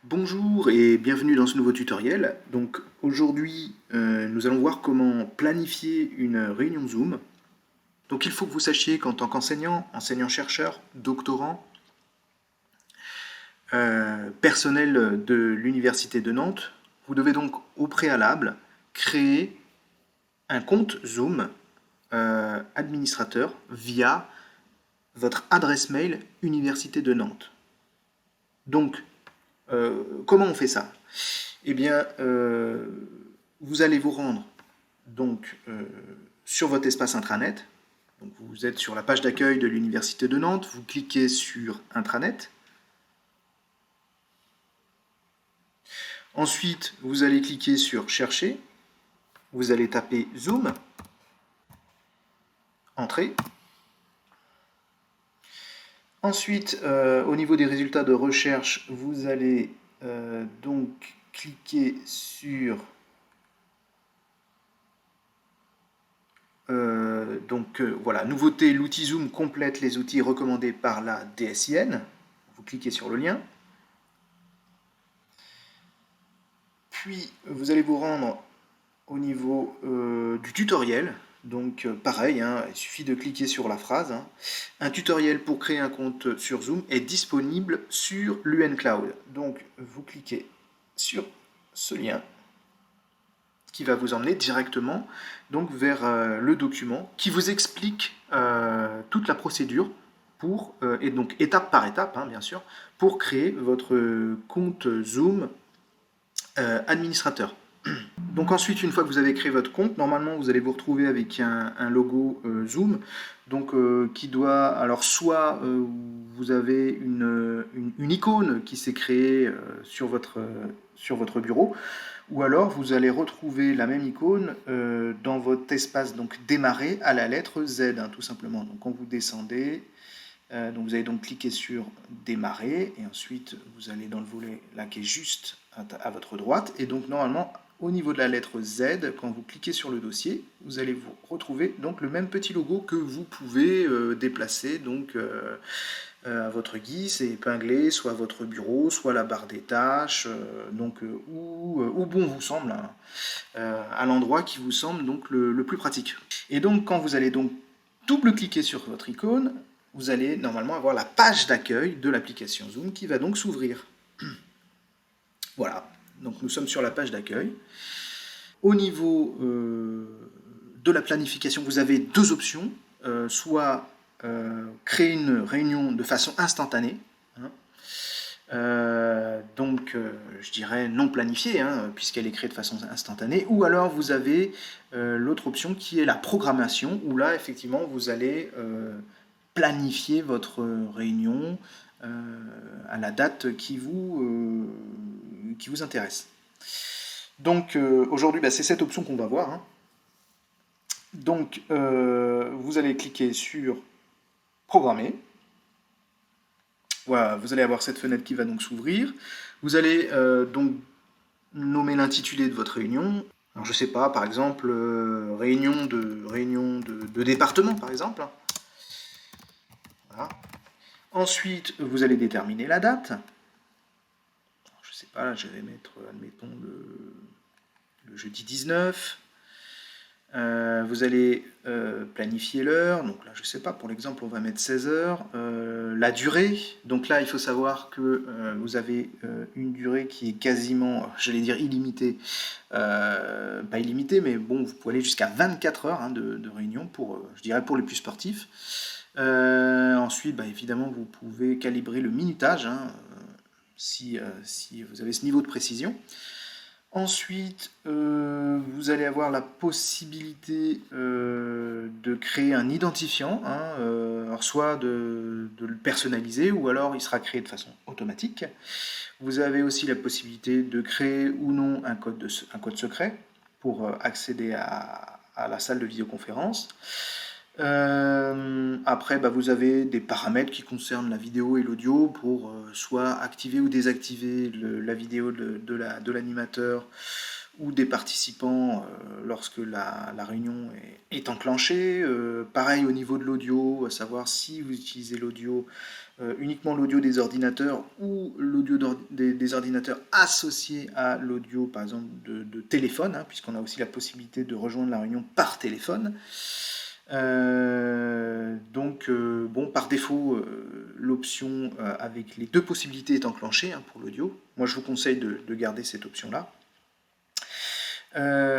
Bonjour et bienvenue dans ce nouveau tutoriel. Donc aujourd'hui, nous allons voir comment planifier une réunion Zoom. Donc il faut que vous sachiez qu'en tant qu'enseignant, enseignant-chercheur, doctorant, personnel de l'Université de Nantes, vous devez donc au préalable créer un compte Zoom administrateur via votre adresse mail Université de Nantes. Donc, comment on fait ça? Eh bien, vous allez vous rendre donc sur votre espace intranet. Donc, vous êtes sur la page d'accueil de l'Université de Nantes, vous cliquez sur Intranet. Ensuite, vous allez cliquer sur Chercher. Vous allez taper Zoom, Entrée. Ensuite, au niveau des résultats de recherche, vous allez donc cliquer sur voilà, nouveauté, l'outil Zoom complète les outils recommandés par la DSIN. Vous cliquez sur le lien. Puis, vous allez vous rendre au niveau du tutoriel. Donc, pareil, hein, il suffit de cliquer sur la phrase. Hein. Un tutoriel pour créer un compte sur Zoom est disponible sur l'UN Cloud. Donc, vous cliquez sur ce lien qui va vous emmener directement donc, vers le document qui vous explique toute la procédure pour, et donc étape par étape, hein, bien sûr, pour créer votre compte Zoom administrateur. Donc ensuite, une fois que vous avez créé votre compte, normalement vous allez vous retrouver avec un logo Zoom, donc qui doit, alors soit vous avez une icône qui s'est créée sur votre bureau, ou alors vous allez retrouver la même icône dans votre espace donc démarrer à la lettre Z, hein, tout simplement. Donc quand vous descendez, donc vous allez donc cliquer sur démarrer et ensuite vous allez dans le volet là qui est juste à votre droite et donc normalement au niveau de la lettre Z, quand vous cliquez sur le dossier, vous allez vous retrouver donc le même petit logo que vous pouvez déplacer donc à votre guise et épingler soit votre bureau, soit la barre des tâches, donc où bon vous semble, hein, à l'endroit qui vous semble donc le plus pratique. Et donc quand vous allez donc double-cliquer sur votre icône, vous allez normalement avoir la page d'accueil de l'application Zoom qui va donc s'ouvrir. Voilà, donc nous sommes sur la page d'accueil. Au niveau de la planification, vous avez deux options, soit créer une réunion de façon instantanée, hein, je dirais non planifiée, hein, puisqu'elle est créée de façon instantanée, ou alors vous avez l'autre option qui est la programmation, où là, effectivement, vous allez planifier votre réunion à la date qui vous intéresse. Donc aujourd'hui, c'est cette option qu'on va voir. Hein. Donc vous allez cliquer sur Programmer. Voilà, vous allez avoir cette fenêtre qui va donc s'ouvrir. Vous allez donc nommer l'intitulé de votre réunion. Alors, je sais pas, par exemple, réunion de département, par exemple. Voilà. Ensuite, vous allez déterminer la date. Alors, je sais pas, là, je vais mettre, admettons, le jeudi 19. Vous allez planifier l'heure, donc là je sais pas, pour l'exemple on va mettre 16 heures. La durée, donc là il faut savoir que vous avez une durée qui est quasiment, j'allais dire illimitée, pas illimitée, mais bon, vous pouvez aller jusqu'à 24 heures hein, de réunion, pour, je dirais pour les plus sportifs. Ensuite, évidemment, vous pouvez calibrer le minutage, hein, si vous avez ce niveau de précision. Ensuite, vous allez avoir la possibilité de créer un identifiant, hein, alors soit de le personnaliser ou alors il sera créé de façon automatique. Vous avez aussi la possibilité de créer ou non un code secret pour accéder à la salle de vidéoconférence. Après, vous avez des paramètres qui concernent la vidéo et l'audio pour soit activer ou désactiver la vidéo de l'animateur ou des participants lorsque la réunion est enclenchée. Pareil au niveau de l'audio, à savoir si vous utilisez l'audio uniquement l'audio des ordinateurs ou l'audio des ordinateurs associés à l'audio, par exemple, de téléphone, hein, puisqu'on a aussi la possibilité de rejoindre la réunion par téléphone. Bon, par défaut, l'option avec les deux possibilités est enclenchée, hein, pour l'audio. Moi, je vous conseille de garder cette option-là.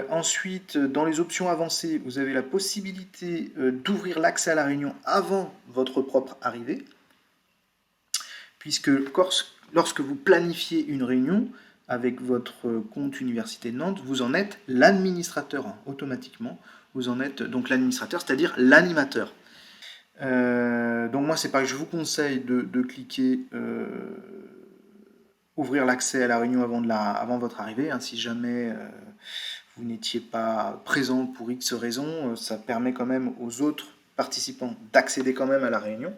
Ensuite, dans les options avancées, vous avez la possibilité d'ouvrir l'accès à la réunion avant votre propre arrivée, puisque lorsque vous planifiez une réunion avec votre compte Université de Nantes, vous en êtes l'administrateur, hein, automatiquement. Vous en êtes donc l'administrateur, c'est-à-dire l'animateur. Donc moi, c'est pareil, je vous conseille de cliquer ouvrir l'accès à la réunion avant votre arrivée, hein, si jamais vous n'étiez pas présent pour X raisons, ça permet quand même aux autres participants d'accéder quand même à la réunion.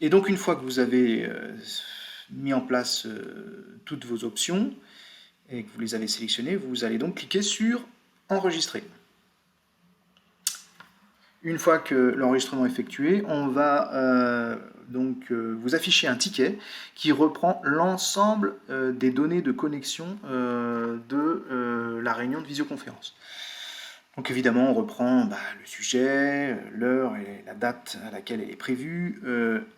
Et donc une fois que vous avez mis en place toutes vos options et que vous les avez sélectionnées, vous allez donc cliquer sur enregistrer. Une fois que l'enregistrement est effectué, on va vous afficher un ticket qui reprend l'ensemble des données de connexion de la réunion de visioconférence. Donc évidemment, on reprend le sujet, l'heure et la date à laquelle elle est prévue.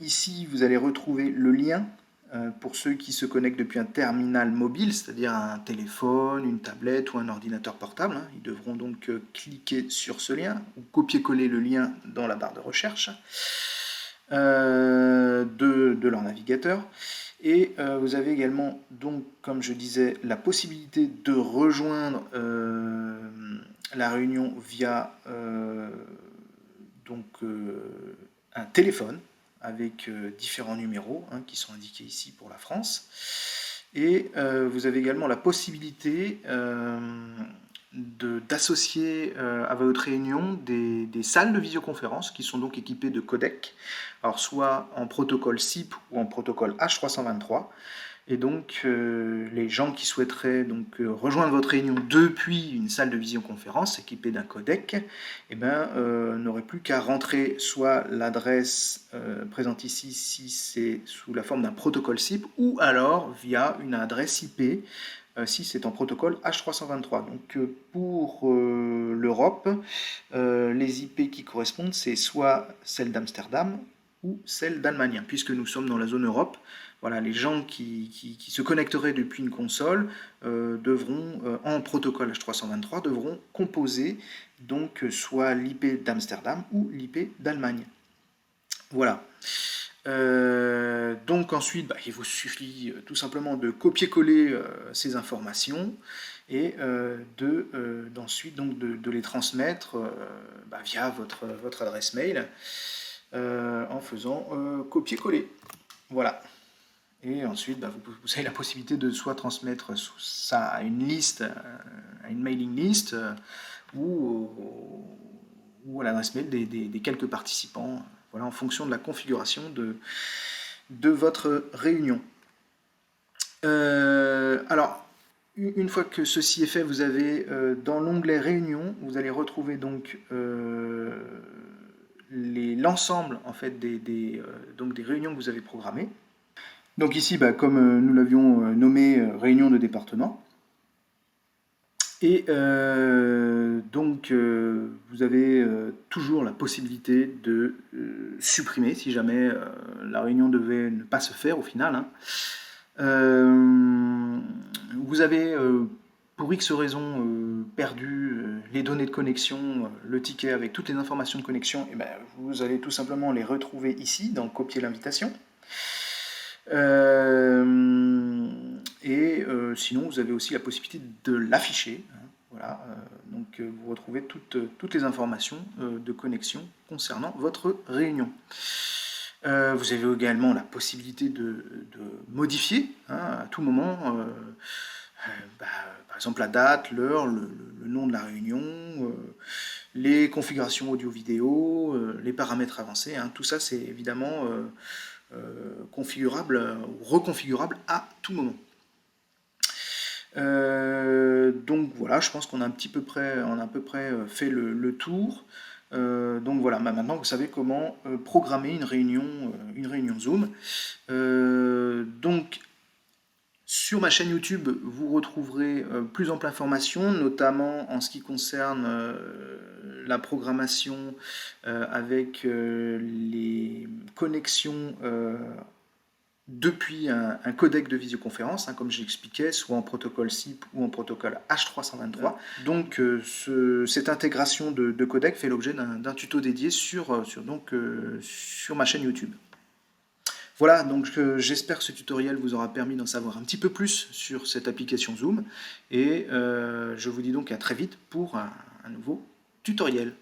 Ici, vous allez retrouver le lien pour ceux qui se connectent depuis un terminal mobile, c'est-à-dire un téléphone, une tablette ou un ordinateur portable. Hein. Ils devront donc cliquer sur ce lien ou copier-coller le lien dans la barre de recherche de leur navigateur. Et vous avez également, donc, comme je disais, la possibilité de rejoindre la réunion via un téléphone avec différents numéros, hein, qui sont indiqués ici pour la France. Et vous avez également la possibilité d'associer à votre réunion des salles de visioconférence qui sont donc équipées de codecs, alors soit en protocole SIP ou en protocole H323. Et donc les gens qui souhaiteraient rejoindre votre réunion depuis une salle de visioconférence équipée d'un codec, n'auraient plus qu'à rentrer soit l'adresse présente ici si c'est sous la forme d'un protocole SIP, ou alors via une adresse IP si c'est en protocole H323. Donc pour l'Europe, les IP qui correspondent, c'est soit celle d'Amsterdam ou celle d'Allemagne, puisque nous sommes dans la zone Europe. Voilà, les gens qui se connecteraient depuis une console devront, en protocole H323, devront composer donc soit l'IP d'Amsterdam ou l'IP d'Allemagne. Voilà. Donc ensuite, il vous suffit tout simplement de copier-coller ces informations et d'ensuite de les transmettre via votre adresse mail en faisant copier-coller. Voilà. Et ensuite, vous avez la possibilité de soit transmettre ça à une liste, à une mailing list, ou à l'adresse mail des quelques participants, voilà, en fonction de la configuration de votre réunion. Alors, une fois que ceci est fait, vous avez dans l'onglet Réunion, vous allez retrouver donc l'ensemble en fait des réunions que vous avez programmées. Donc ici, comme nous l'avions nommé réunion de département. Et vous avez toujours la possibilité de supprimer si jamais la réunion devait ne pas se faire au final. Hein. Vous avez, pour X raisons, perdu les données de connexion, le ticket avec toutes les informations de connexion, et vous allez tout simplement les retrouver ici, dans Copier l'invitation. Sinon, vous avez aussi la possibilité de l'afficher. Hein, voilà, donc vous retrouvez toutes les informations de connexion concernant votre réunion. Vous avez également la possibilité de modifier, hein, à tout moment, par exemple la date, l'heure, le nom de la réunion, les configurations audio-vidéo, les paramètres avancés. Hein, tout ça, c'est évidemment configurable ou reconfigurable à tout moment. Donc voilà, je pense qu'on a à peu près fait le tour. Donc voilà, maintenant vous savez comment programmer une réunion Zoom. Donc sur ma chaîne YouTube, vous retrouverez plus amples informations, notamment en ce qui concerne la programmation avec les connexions depuis un codec de visioconférence, hein, comme j'expliquais, soit en protocole SIP ou en protocole H323. Donc cette intégration de codec fait l'objet d'un tuto dédié sur ma chaîne YouTube. Voilà, donc j'espère que ce tutoriel vous aura permis d'en savoir un petit peu plus sur cette application Zoom. Et je vous dis donc à très vite pour un nouveau tutoriel.